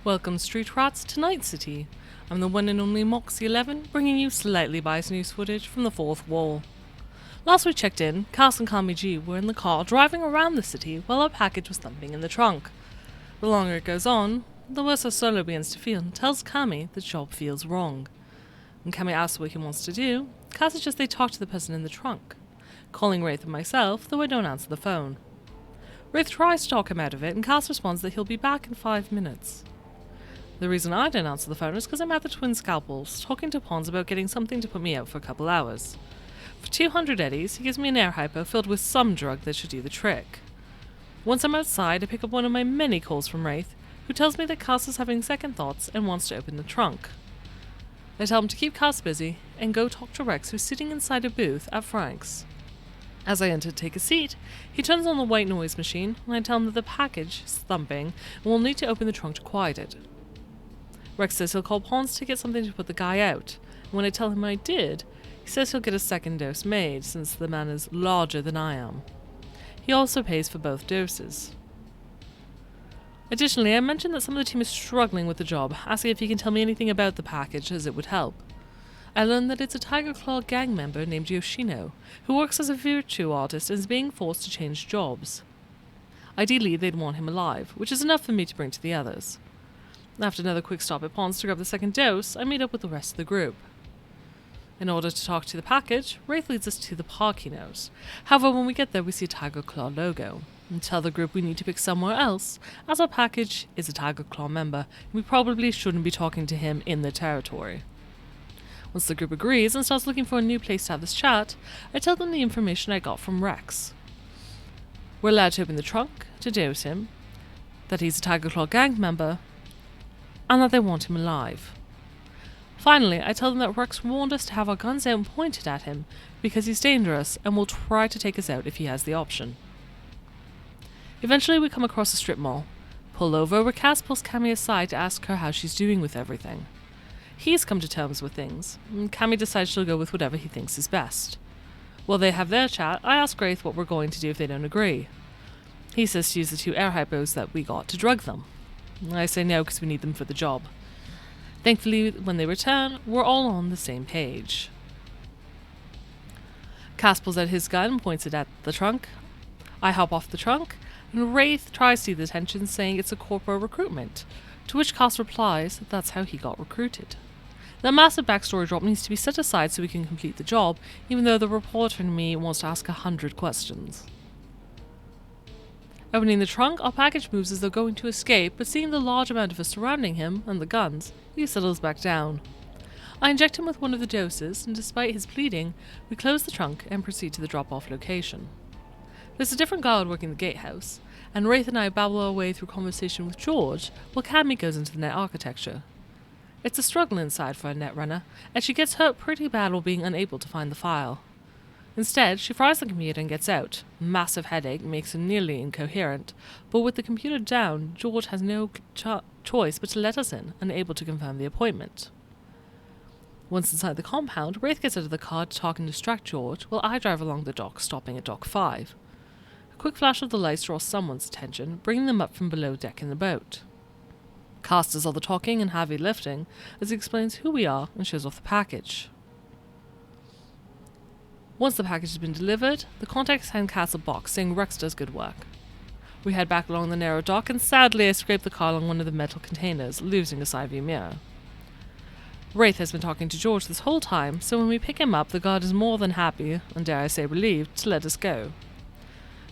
Welcome, Street Rats, to Night City. I'm the one and only Moxie 11, bringing you slightly biased news footage from the fourth wall. Last we checked in, Cass and Kami G were in the car driving around the city while our package was thumping in the trunk. The longer it goes on, the worse our solo begins to feel and tells Kami the job feels wrong. When Kami asks what he wants to do, Cass suggests they talk to the person in the trunk, calling Wraith and myself, though I don't answer the phone. Wraith tries to talk him out of it, and Cass responds that he'll be back in 5 minutes. The reason I didn't answer the phone is because I'm at the Twin Scalpels, talking to Pons about getting something to put me out for a couple hours. For 200 eddies, he gives me an air hypo filled with some drug that should do the trick. Once I'm outside, I pick up one of my many calls from Wraith, who tells me that Cass is having second thoughts and wants to open the trunk. I tell him to keep Cass busy and go talk to Rex, who's sitting inside a booth at Frank's. As I enter to take a seat, he turns on the white noise machine, and I tell him that the package is thumping and we'll need to open the trunk to quiet it. Rex says he'll call Pons to get something to put the guy out, and when I tell him I did, he says he'll get a second dose made, since the man is larger than I am. He also pays for both doses. Additionally, I mentioned that some of the team is struggling with the job, asking if he can tell me anything about the package, as it would help. I learned that it's a Tiger Claw gang member named Yoshino, who works as a virtue artist and is being forced to change jobs. Ideally, they'd want him alive, which is enough for me to bring to the others. After another quick stop at Pons to grab the second dose, I meet up with the rest of the group. In order to talk to the package, Wraith leads us to the park he knows. However, when we get there, we see a Tiger Claw logo, and tell the group we need to pick somewhere else, as our package is a Tiger Claw member, and we probably shouldn't be talking to him in their territory. Once the group agrees and starts looking for a new place to have this chat, I tell them the information I got from Rex. We're allowed to open the trunk, to dose him, that he's a Tiger Claw gang member, and that they want him alive. Finally, I tell them that Rex warned us to have our guns out and pointed at him, because he's dangerous and will try to take us out if he has the option. Eventually we come across a strip mall, pull over where Cass pulls Kami aside to ask her how she's doing with everything. He's come to terms with things, and Kami decides she'll go with whatever he thinks is best. While they have their chat, I ask Wraith what we're going to do if they don't agree. He says to use the 2 air hypos that we got to drug them. I say no because we need them for the job. Thankfully, when they return, we're all on the same page. Cass pulls out his gun and points it at the trunk. I hop off the trunk, and Wraith tries to see the tension, saying it's a corporal recruitment, to which Cass replies that that's how he got recruited. That massive backstory drop needs to be set aside so we can complete the job, even though the reporter in me wants to ask 100 questions. Opening the trunk, our package moves as though going to escape, but seeing the large amount of us surrounding him, and the guns, he settles back down. I inject him with one of the doses, and despite his pleading, we close the trunk and proceed to the drop-off location. There's a different guard working the gatehouse, and Wraith and I babble our way through conversation with George, while Kami goes into the net architecture. It's a struggle inside for a netrunner, and she gets hurt pretty bad while being unable to find the file. Instead, she fries the computer and gets out. Massive headache makes her nearly incoherent, but with the computer down, George has no choice but to let us in, unable to confirm the appointment. Once inside the compound, Wraith gets out of the car to talk and distract George, while I drive along the dock, stopping at Dock 5. A quick flash of the lights draws someone's attention, bringing them up from below deck in the boat. Cass does all the talking and heavy lifting as he explains who we are and shows off the package. Once the package has been delivered, the contacts hand Cass a box saying Rex does good work. We head back along the narrow dock, and sadly I scrape the car along one of the metal containers, losing a side view mirror. Wraith has been talking to George this whole time, so when we pick him up, the guard is more than happy, and dare I say relieved, to let us go.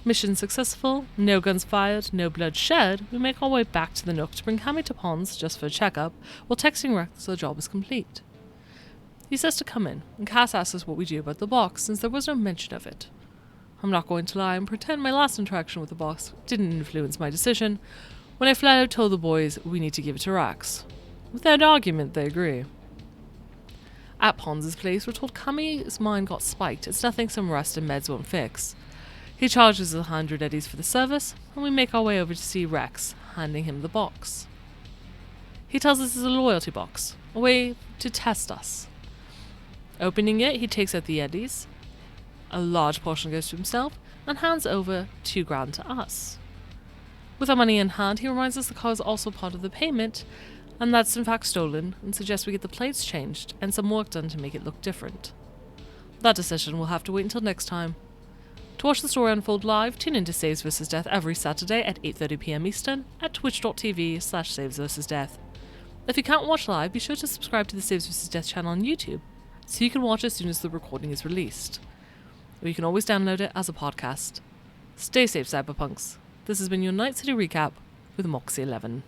Mission successful, no guns fired, no blood shed, we make our way back to the Nook to bring Kami to Pons just for a checkup, while texting Rex the job is complete. He says to come in, and Cass asks us what we do about the box, since there was no mention of it. I'm not going to lie and pretend my last interaction with the box didn't influence my decision, when I flat out told the boys we need to give it to Rex. Without argument, they agree. At Pons' place, we're told Kami's mind got spiked, it's nothing some rest and meds won't fix. He charges us 100 eddies for the service, and we make our way over to see Rex, handing him the box. He tells us it's a loyalty box, a way to test us. Opening it, he takes out the eddies. A large portion goes to himself, and hands over $2,000 to us. With our money in hand, he reminds us the car is also part of the payment, and that's in fact stolen, and suggests we get the plates changed and some work done to make it look different. That decision will have to wait until next time. To watch the story unfold live, tune in to Saves vs. Death every Saturday at 8:30pm Eastern at twitch.tv/Saves vs. Death. If you can't watch live, be sure to subscribe to the Saves vs. Death channel on YouTube, so you can watch as soon as the recording is released. Or you can always download it as a podcast. Stay safe, Cyberpunks. This has been your Night City Recap with Moxie 11.